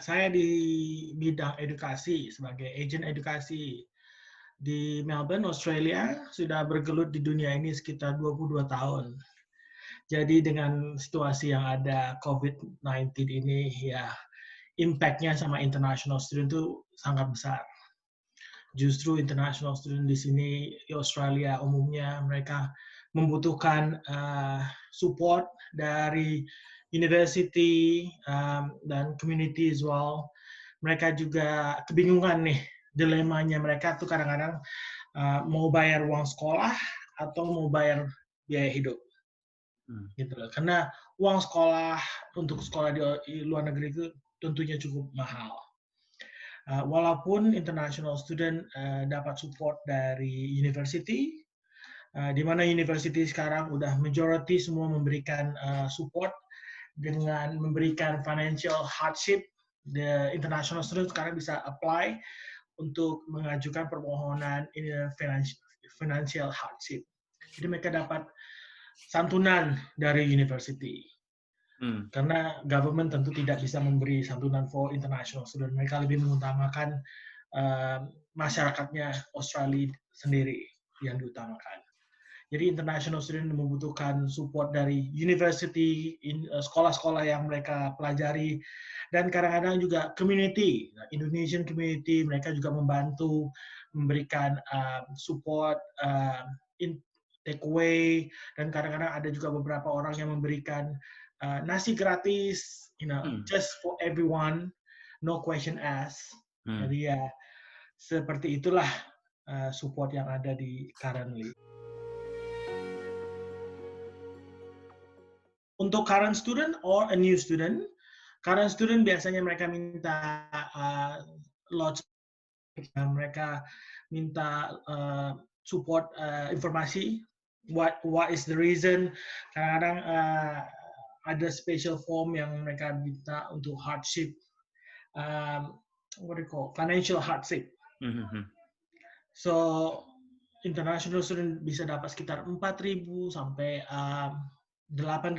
saya di bidang edukasi sebagai agen edukasi di Melbourne, Australia, sudah bergelut di dunia ini sekitar 22 tahun. Jadi dengan situasi yang ada COVID-19 ini, ya impact-nya sama international student itu sangat besar. Justru international student di sini di Australia umumnya mereka membutuhkan support dari university dan community as well. Mereka juga kebingungan nih, dilemanya mereka tuh kadang-kadang mau bayar uang sekolah atau mau bayar biaya hidup. Gitu loh. Karena uang sekolah untuk sekolah di luar negeri itu tentunya cukup mahal. Walaupun international student dapat support dari university, di mana university sekarang udah majority semua memberikan support dengan memberikan financial hardship, the international student sekarang bisa apply untuk mengajukan permohonan financial hardship. Jadi mereka dapat santunan dari university. Karena government tentu tidak bisa memberi santunan for international student. Mereka lebih mengutamakan masyarakatnya Australia sendiri yang diutamakan. Jadi international student membutuhkan support dari university, sekolah-sekolah yang mereka pelajari, dan kadang-kadang juga community, Indonesian community, mereka juga membantu memberikan support, takeaway, dan kadang-kadang ada juga beberapa orang yang memberikan nasi gratis, just for everyone, no question asked. Jadi ya seperti itulah support yang ada di currently. Untuk current student or a new student biasanya mereka minta lots, mereka minta support informasi, what is the reason. Kadang-kadang ada special form yang mereka minta untuk hardship, what do you call, financial hardship. So international student bisa dapat sekitar 4.000 sampai 8.000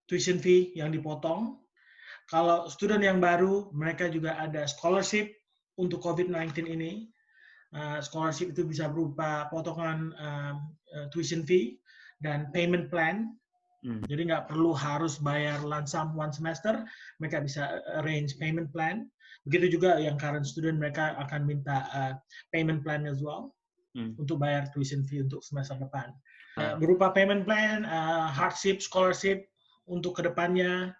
tuition fee yang dipotong. Kalau student yang baru, mereka juga ada scholarship untuk COVID-19 ini. Scholarship itu bisa berupa potongan tuition fee dan payment plan. Jadi nggak perlu harus bayar lump sum one semester, mereka bisa arrange payment plan. Begitu juga yang current student, mereka akan minta payment plan as well untuk bayar tuition fee untuk semester depan. Berupa payment plan, hardship, scholarship untuk kedepannya.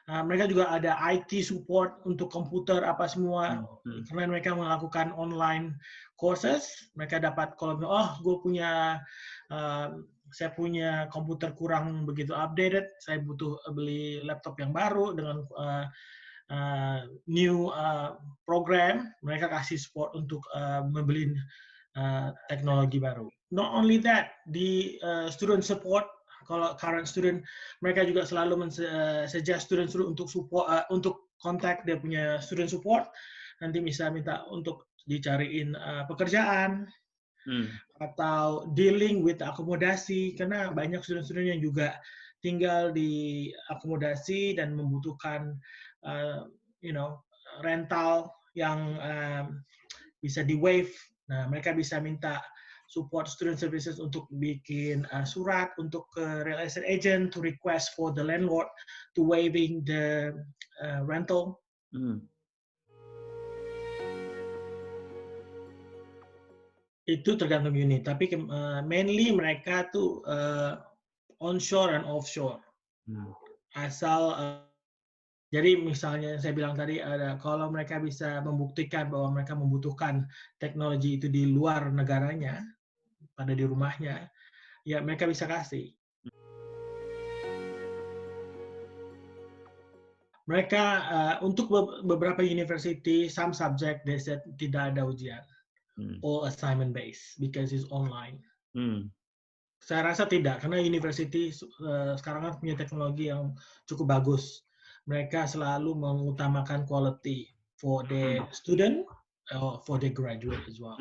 Mereka juga ada IT support untuk komputer apa semua. Karena mereka melakukan online courses, mereka dapat kalau saya punya komputer kurang begitu updated, saya butuh beli laptop yang baru dengan new program, mereka kasih support untuk membeli teknologi baru. Not only that, di student support, kalau current student, mereka juga selalu suggest student untuk support, untuk kontak dia punya student support, nanti bisa minta untuk dicariin pekerjaan, atau dealing with akomodasi, karena banyak student-student yang juga tinggal di akomodasi dan membutuhkan rental yang bisa di waive. Nah, mereka bisa minta support student services untuk bikin surat untuk ke real estate agent to request for the landlord to waiving the rental. Itu tergantung unit, tapi mainly mereka tuh onshore and offshore. Asal jadi misalnya saya bilang tadi, kalau mereka bisa membuktikan bahwa mereka membutuhkan teknologi itu di luar negaranya, pada di rumahnya, ya mereka bisa kasih. Mereka untuk beberapa university, some subject they said tidak ada ujian, all assignment based because it's online. Saya rasa tidak, karena university sekarang kan punya teknologi yang cukup bagus. Mereka selalu mengutamakan quality for the student or for the graduate as well.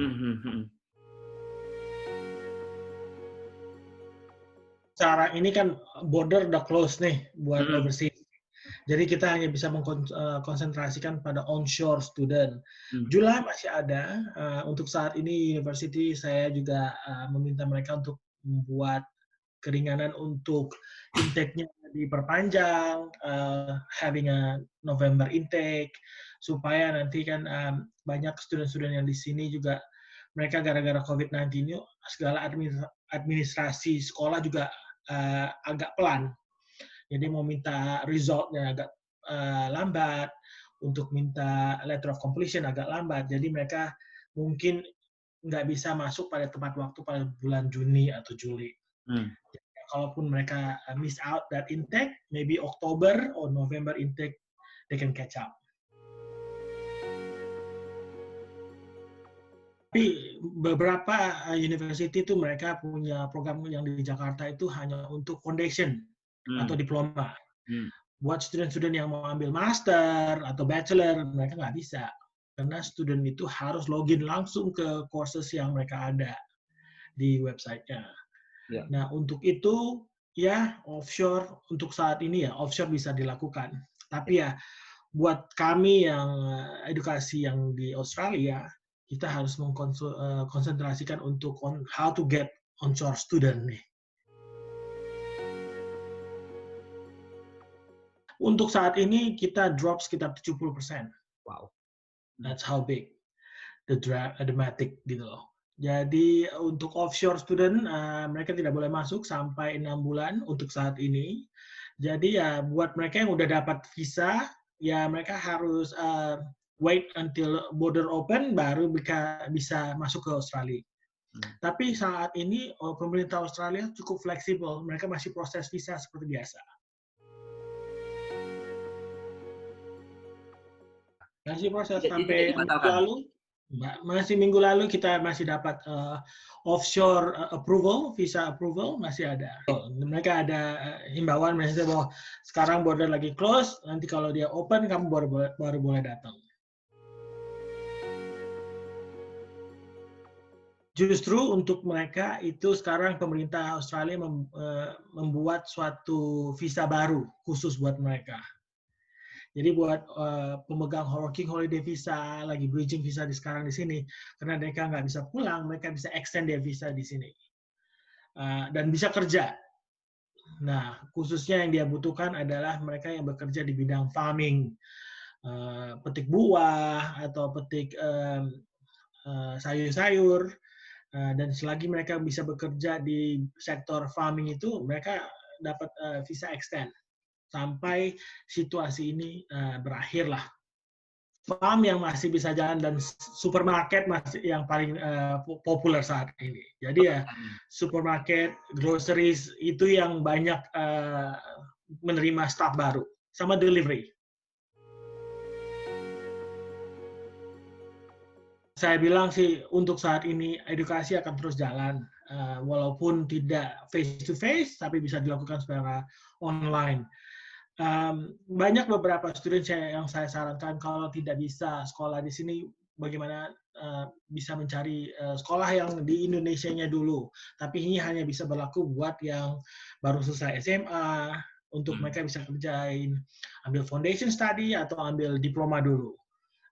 Cara ini kan border udah close nih buat overseas. Jadi kita hanya bisa mengkonsentrasikan pada onshore student. Hmm. Julai masih ada. Untuk saat ini university saya juga meminta mereka untuk membuat keringanan untuk intake-nya diperpanjang, having a November intake, supaya nanti kan banyak student-student yang di sini juga mereka gara-gara COVID-19 ini segala administrasi sekolah juga agak pelan. Jadi mau minta result-nya agak lambat, untuk minta letter of completion agak lambat. Jadi mereka mungkin nggak bisa masuk pada tepat waktu pada bulan Juni atau Juli. Kalaupun mereka miss out that intake, maybe Oktober or November intake, they can catch up. Tapi beberapa university itu mereka punya program yang di Jakarta itu hanya untuk foundation atau diploma. Buat student-student yang mau ambil master atau bachelor, mereka nggak bisa. Karena student itu harus login langsung ke courses yang mereka ada di website-nya. Yeah. Nah, untuk itu, ya offshore untuk saat ini ya, offshore bisa dilakukan. Tapi ya, buat kami yang edukasi yang di Australia, kita harus mengkonsentrasikan untuk how to get onshore student nih. Untuk saat ini kita drop sekitar 70%. Wow. That's how big the dramatic gitu loh. Jadi untuk offshore student mereka tidak boleh masuk sampai 6 bulan untuk saat ini. Jadi ya buat mereka yang udah dapat visa, ya mereka harus wait until border open baru bisa masuk ke Australia. Tapi saat ini pemerintah Australia cukup fleksibel, mereka masih proses visa seperti biasa. Masih proses sampai minggu lalu kita masih dapat offshore approval, visa approval masih ada. Mereka ada himbauan misalnya bahwa sekarang border lagi close, nanti kalau dia open kamu baru boleh datang. Justru untuk mereka itu sekarang pemerintah Australia membuat suatu visa baru khusus buat mereka. Jadi buat pemegang working holiday visa, lagi bridging visa sekarang di sini, karena mereka nggak bisa pulang, mereka bisa extend their visa di sini. Dan bisa kerja. Nah, khususnya yang dia butuhkan adalah mereka yang bekerja di bidang farming, petik buah, atau petik sayur-sayur, dan selagi mereka bisa bekerja di sektor farming itu, mereka dapat visa extend. Sampai situasi ini berakhir lah. Farm yang masih bisa jalan dan supermarket masih yang paling populer saat ini. Jadi ya supermarket, groceries itu yang banyak menerima staff baru sama delivery. Saya bilang sih untuk saat ini edukasi akan terus jalan walaupun tidak face to face tapi bisa dilakukan secara online. Banyak beberapa student yang saya sarankan kalau tidak bisa sekolah di sini, bagaimana bisa mencari sekolah yang di Indonesia-nya dulu. Tapi ini hanya bisa berlaku buat yang baru selesai SMA, untuk mereka bisa kerjain, ambil foundation study atau ambil diploma dulu.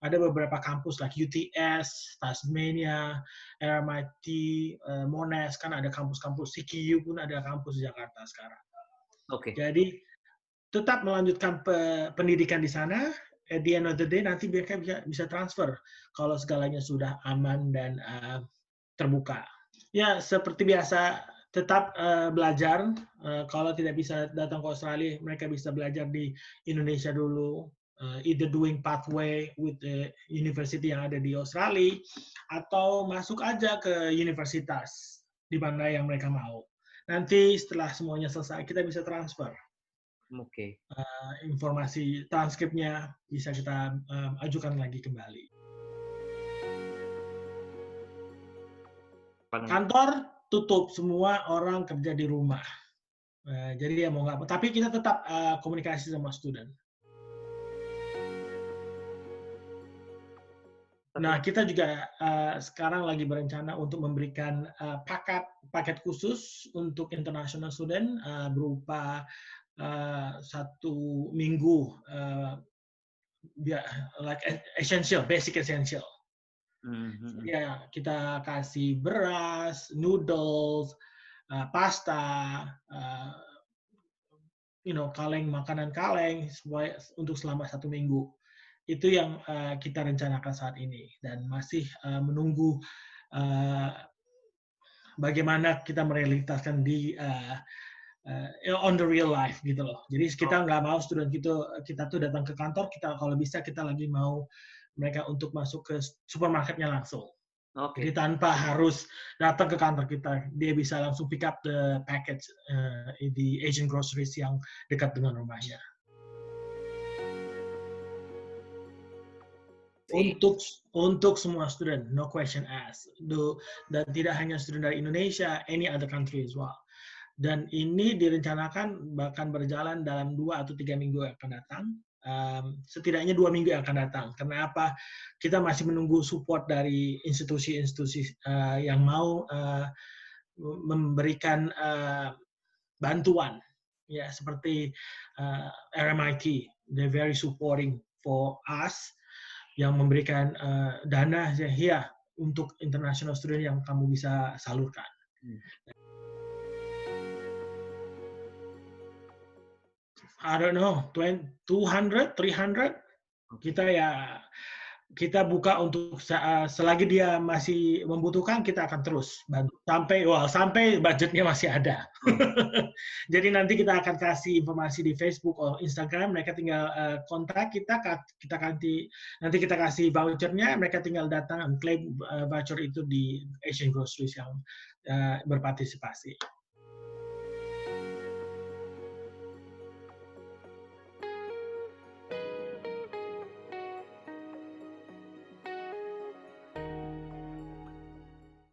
Ada beberapa kampus like UTS, Tasmania, RMIT, Monash, kan ada kampus-kampus, CQU pun ada kampus di Jakarta sekarang. Oke. Jadi tetap melanjutkan pendidikan di sana, at the end of the day nanti mereka bisa transfer kalau segalanya sudah aman dan terbuka. Ya, seperti biasa, tetap belajar. Kalau tidak bisa datang ke Australia, mereka bisa belajar di Indonesia dulu, either doing pathway with the university yang ada di Australia, atau masuk aja ke universitas di mana yang mereka mau. Nanti setelah semuanya selesai, kita bisa transfer. Oke. Informasi transkripnya bisa kita ajukan lagi kembali. Kantor tutup, semua orang kerja di rumah. Jadi ya mau nggak, tapi kita tetap komunikasi sama student. Nah, kita juga sekarang lagi berencana untuk memberikan paket khusus untuk international student berupa 1 minggu like essential, basic essential. Ya, kita kasih beras, noodles, pasta, kaleng, makanan kaleng untuk selama 1 minggu. Itu yang kita rencanakan saat ini dan masih menunggu bagaimana kita merealitaskan di on the real life gitu loh. Jadi kita nggak mau student kita tuh datang ke kantor, kita kalau bisa kita lagi mau mereka untuk masuk ke supermarketnya langsung. Jadi tanpa harus datang ke kantor kita, dia bisa langsung pick up the package di Asian Groceries yang dekat dengan rumahnya. Untuk semua student, no question asked. Dan tidak hanya student dari Indonesia, any other country as well. Dan ini direncanakan bahkan berjalan dalam 2 atau 3 minggu yang akan datang. Setidaknya 2 minggu yang akan datang. Kenapa? Kita masih menunggu support dari institusi-institusi yang mau memberikan bantuan, ya seperti RMIT, they're very supporting for us, yang memberikan dana ya untuk international student yang kamu bisa salurkan. I don't know, 200, 300. Kita buka untuk selagi dia masih membutuhkan, kita akan terus bantu sampai budgetnya masih ada. Jadi nanti kita akan kasih informasi di Facebook atau Instagram, mereka tinggal kontak kita nanti kita kasih vouchernya, mereka tinggal datang dan claim voucher itu di Asian Groceries yang berpartisipasi.